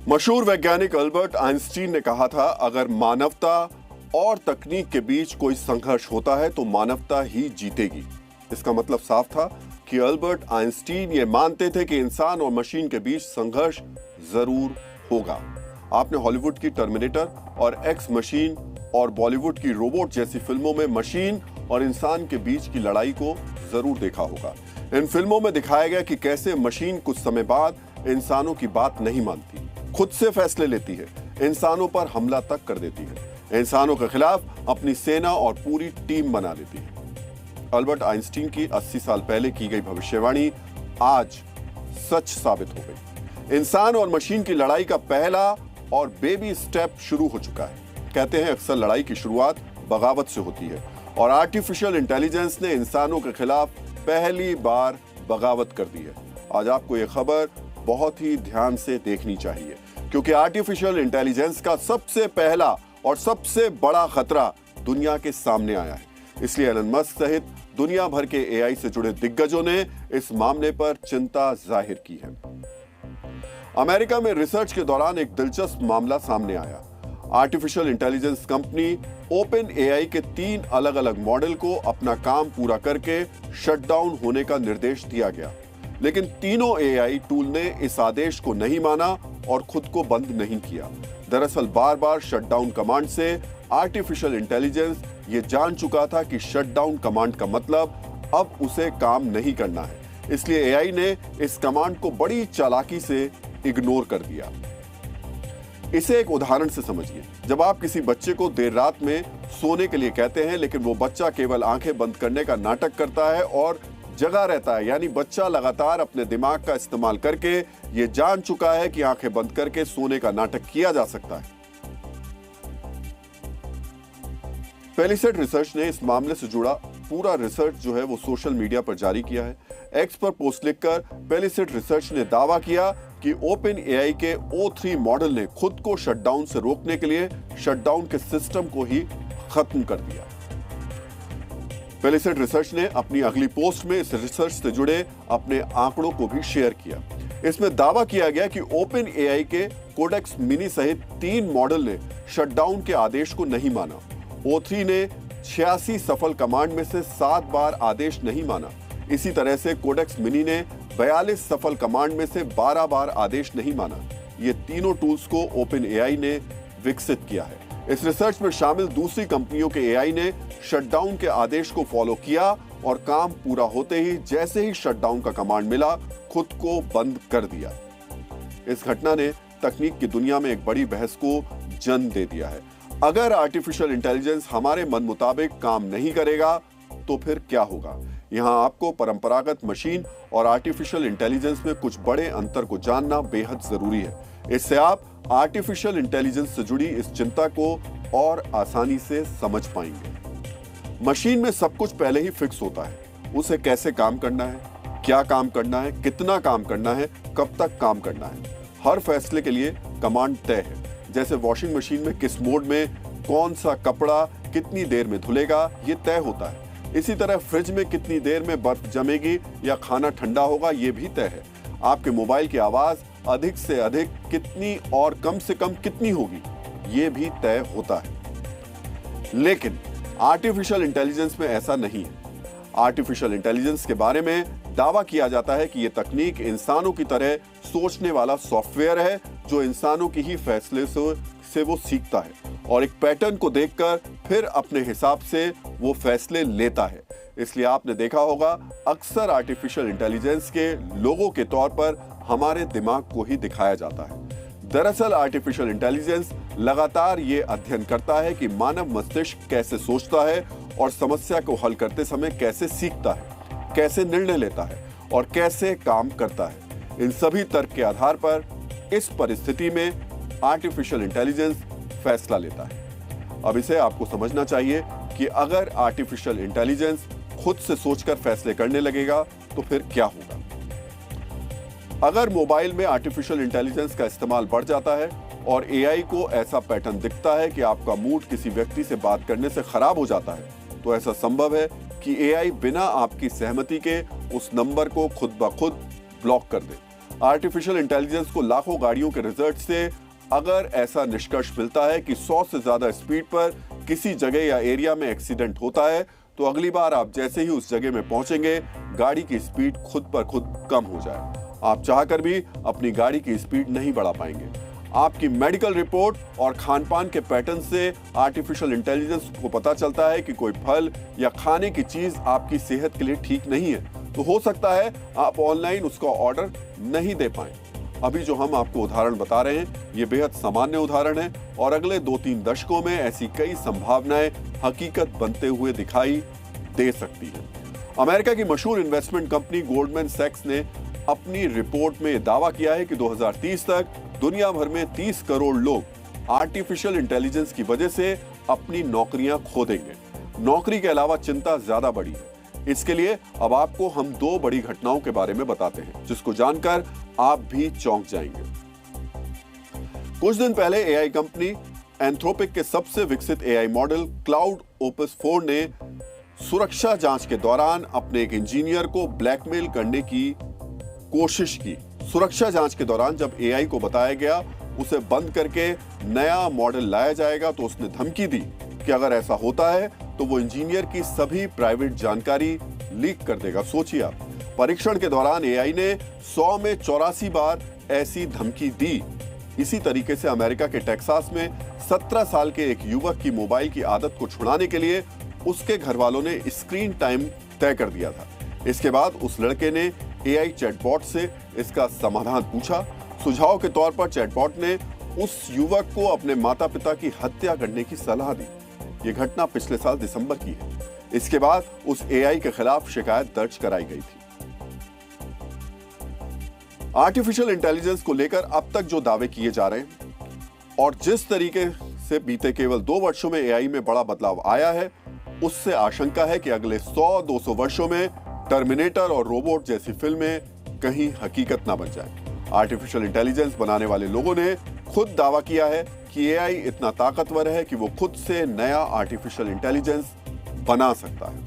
मशहूर वैज्ञानिक Albert Einstein ने कहा था, अगर मानवता और तकनीक के बीच कोई संघर्ष होता है तो मानवता ही जीतेगी। इसका मतलब साफ था कि अल्बर्ट आइंस्टीन ये मानते थे कि इंसान और मशीन के बीच संघर्ष जरूर होगा। आपने हॉलीवुड की टर्मिनेटर और एक्स मशीन और बॉलीवुड की रोबोट जैसी फिल्मों में मशीन और इंसान के बीच की लड़ाई को जरूर देखा होगा। इन फिल्मों में दिखाया गया कि कैसे मशीन कुछ समय बाद इंसानों की बात नहीं मानती, खुद से फैसले लेती है, इंसानों पर हमला तक कर देती है, इंसानों के खिलाफ अपनी सेना और पूरी टीम बना लेती है। अल्बर्ट आइंस्टीन की 80 साल पहले की गई भविष्यवाणी आज सच साबित हो गई। इंसान और मशीन की लड़ाई का पहला और बेबी स्टेप शुरू हो चुका है। कहते हैं अक्सर लड़ाई की शुरुआत बगावत से होती है और आर्टिफिशियल इंटेलिजेंस ने इंसानों के खिलाफ पहली बार बगावत कर दी है। आज आपको यह खबर बहुत ही ध्यान से देखनी चाहिए, क्योंकि आर्टिफिशियल इंटेलिजेंस का सबसे पहला और सबसे बड़ा खतरा दुनिया के सामने आया है। इसलिए एलन मस्क सहित दुनिया भर के एआई से जुड़े दिग्गजों ने इस मामले पर चिंता जाहिर की है। अमेरिका में रिसर्च के दौरान एक दिलचस्प मामला सामने आया। Artificial intelligence company open AI के 3 अलग अलग मॉडल को अपना काम पूरा करके शटडाउन होने का निर्देश दिया गया, लेकिन तीनों एआई टूल ने इस आदेश को नहीं माना और खुद को बंद नहीं किया। दरअसल बार बार शटडाउन कमांड से आर्टिफिशियल इंटेलिजेंस ये जान चुका था कि शटडाउन कमांड का मतलब अब उसे काम नहीं करना है, इसलिए एआई ने इस कमांड को बड़ी चालाकी से इग्नोर कर दिया। इसे एक उदाहरण से समझिए। जब आप किसी बच्चे को देर रात में सोने के लिए कहते हैं, लेकिन वो बच्चा केवल आंखें बंद करने का नाटक करता है और जगा रहता है, यानी बच्चा लगातार अपने दिमाग का इस्तेमाल करके ये जान चुका है कि आंखें बंद करके सोने का नाटक किया जा सकता है। पेलिसेट रिसर्च ने इस मामले से जुड़ा पूरा रिसर्च जो है वो सोशल मीडिया पर जारी किया है। एक्स पर पोस्ट लिखकर पेलिसेट रिसर्च ने दावा किया कि ओपन एआई के O3 मॉडल ने खुद को शटडाउन से रोकने के लिए शटडाउन के सिस्टम को ही खत्म कर दिया। पेलिसेट रिसर्च ने अपनी अगली पोस्ट में इस रिसर्च से जुड़े अपने आंकड़ों को भी शेयर किया। इसमें दावा किया गया कि ओपन एआई के कोडेक्स मिनी सहित 3 मॉडल ने शटडाउन के आदेश को नहीं माना। O3 ने 86 सफल कमांड में से 7 बार आदेश नहीं माना। इसी तरह से कोडेक्स मिनी ने 42 सफल कमांड में से 12 बार आदेश नहीं माना। ये तीनों टूल्स को ओपन एआई ने विकसित किया है। इस रिसर्च में शामिल दूसरी कंपनियों के एआई ने शटडाउन के आदेश को फॉलो किया और काम पूरा होते ही जैसे ही शटडाउन का कमांड मिला, खुद को बंद कर दिया। इस घटना ने तकनीक की दुनिया में एक बड़ी बहस को जन्म दे दिया है। अगर आर्टिफिशियल इंटेलिजेंस हमारे मन मुताबिक काम नहीं करेगा तो फिर क्या होगा? यहाँ आपको परंपरागत मशीन और आर्टिफिशियल इंटेलिजेंस में कुछ बड़े अंतर को जानना बेहद जरूरी है। इससे आप आर्टिफिशियल इंटेलिजेंस से जुड़ी इस चिंता को और आसानी से समझ पाएंगे। मशीन में सब कुछ पहले ही फिक्स होता है। उसे कैसे काम करना है, क्या काम करना है, कितना काम करना है, कब तक काम करना है, हर फैसले के लिए कमांड तय है। जैसे वॉशिंग मशीन में किस मोड में कौन सा कपड़ा कितनी देर में धुलेगा, ये तय होता है। इसी तरह फ्रिज में कितनी देर में बर्फ जमेगी या खाना ठंडा होगा, ये भी तय है। आपके मोबाइल की आवाज अधिक से अधिक कितनी और कम से कम कितनी होगी, ये भी तय होता है। लेकिन आर्टिफिशियल इंटेलिजेंस में ऐसा नहीं है। आर्टिफिशियल इंटेलिजेंस के बारे में दावा किया जाता है कि यह तकनीक इंसानों की तरह सोचने वाला सॉफ्टवेयर है, जो इंसानों की ही फैसले से वो सीखता है और एक पैटर्न को देखकर फिर अपने हिसाब से वो फैसले लेता है। इसलिए आपने देखा होगा अक्सर आर्टिफिशियल इंटेलिजेंस के लोगों के तौर पर हमारे दिमाग को ही दिखाया जाता है। दरअसल आर्टिफिशियल इंटेलिजेंस लगातार ये अध्ययन करता है कि मानव मस्तिष्क कैसे सोचता है और समस्या को हल करते समय कैसे सीखता है, कैसे निर्णय लेता है और कैसे काम करता है। इन सभी तर्क के आधार पर इस परिस्थिति में आर्टिफिशियल इंटेलिजेंस फैसला लेता है। अब इसे आपको समझना चाहिए कि अगर आर्टिफिशियल इंटेलिजेंस खुद से सोचकर फैसले करने लगेगा तो फिर क्या होगा। अगर मोबाइल में आर्टिफिशियल इंटेलिजेंस का इस्तेमाल बढ़ जाता है और एआई को ऐसा पैटर्न दिखता है कि आपका मूड किसी व्यक्ति से बात करने से खराब हो जाता है, तो ऐसा संभव है कि एआई बिना आपकी सहमति के उस नंबर को खुद ब खुद ब्लॉक कर दे। आर्टिफिशियल इंटेलिजेंस को लाखों गाड़ियों के रिजल्ट से अगर ऐसा निष्कर्ष मिलता है कि 100 से ज्यादा स्पीड पर किसी जगह या एरिया में एक्सीडेंट होता है, तो अगली बार आप जैसे ही उस जगह में पहुंचेंगे, गाड़ी की स्पीड खुद पर खुद कम हो जाए। आप चाहकर भी अपनी गाड़ी की स्पीड नहीं बढ़ा पाएंगे। आपकी मेडिकल रिपोर्ट और खान-पान के पैटर्न से आर्टिफिशियल इंटेलिजेंस को पता चलता है कि कोई फल या खाने की चीज आपकी सेहत के लिए ठीक नहीं है, तो हो सकता है आप ऑनलाइन उसका ऑर्डर नहीं दे पाएं। अभी जो हम आपको उदाहरण बता रहे हैं, ये बेहद सामान्य उदाहरण है और अगले 2-3 दशकों में ऐसी कई संभावनाएं हकीकत बनते हुए दिखाई दे सकती हैं। अमेरिका की मशहूर इन्वेस्टमेंट कंपनी गोल्डमैन सैक्स ने अपनी रिपोर्ट में दावा किया है कि 2030 तक दुनिया भर में 30 करोड़ लोग आर्टिफिशियल इंटेलिजेंस की वजह से अपनी नौकरियां खो देंगे। नौकरी के अलावा चिंता ज्यादा बड़ी है। इसके लिए अब आपको हम 2 बड़ी घटनाओं के बारे में बताते हैं, जिसको जानकर आप भी चौंक जाएंगे। कुछ दिन पहले एआई कंपनी एंथ्रोपिक के सबसे विकसित एआई मॉडल क्लाउड ओपस 4 ने सुरक्षा जांच के दौरान अपने एक इंजीनियर को ब्लैकमेल करने की कोशिश की। सुरक्षा जांच के दौरान जब एआई को बताया गया उसे बंद करके नया मॉडल लाया जाएगा, तो उसने धमकी दी कि अगर ऐसा होता है तो वो इंजीनियर की सभी प्राइवेट जानकारी लीक कर देगा। सोचिए आप, परीक्षण के दौरान एआई ने 100 में 84 बार ऐसी धमकी दी। इसी तरीके से अमेरिका के टेक्सास में 17 साल के एक युवक की मोबाइल की आदत को छुड़ाने के लिए उसके घर वालों ने स्क्रीन टाइम तय कर दिया था। इसके बाद उस लड़के ने एआई चैटबॉट से इसका समाधान पूछा। सुझाव के तौर पर चैटबॉट ने उस युवक को अपने माता पिता की हत्या करने की सलाह दी। यह घटना पिछले साल दिसंबर की है। इसके बाद उस एआई के खिलाफ शिकायत दर्ज कराई गई थी। आर्टिफिशियल इंटेलिजेंस को लेकर अब तक जो दावे किए जा रहे हैं और जिस तरीके से बीते केवल 2 वर्षों में एआई में बड़ा बदलाव आया है, उससे आशंका है कि अगले 100-200 वर्षों में टर्मिनेटर और रोबोट जैसी फिल्में कहीं हकीकत ना बन जाए। आर्टिफिशियल इंटेलिजेंस बनाने वाले लोगों ने खुद दावा किया है कि एआई इतना ताकतवर है कि वो खुद से नया आर्टिफिशियल इंटेलिजेंस बना सकता है।